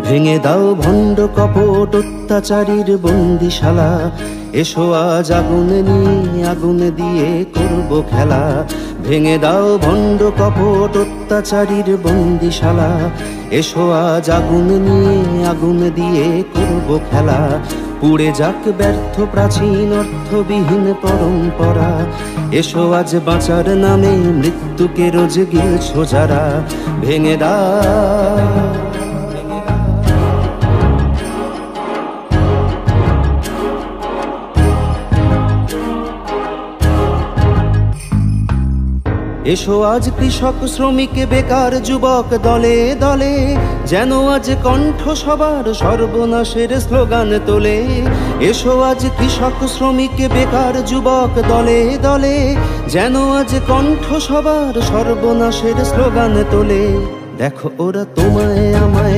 ভেঙে দাও ভণ্ড কপট অত্যাচারীর বন্দিশালা। এসো আজ আগুন নিয়ে আগুন দিয়ে করব খেলা। ভেঙে দাও ভণ্ড কপট অত্যাচারীর বন্দিশালা। এসো আজ আগুন নিয়ে আগুন দিয়ে করব খেলা। পুড়ে যাক ব্যর্থ প্রাচীন অর্থবিহীন পরম্পরা। এসো আজ বাঁচার নামে মৃত্যুকে রোজ গিলছো যারা। ভেঙে দাও এসো আজ কৃষক শ্রমিক বেকার যুবক দলে দলে, যেন আজ কণ্ঠ সবার সর্বনাশের স্লোগান তোলে। এসো আজ কৃষক শ্রমিক বেকার যুবক দলে দলে, যেন আজ কণ্ঠ সবার সর্বনাশের স্লোগান তোলে। দেখো ওরা তোমায় আমায়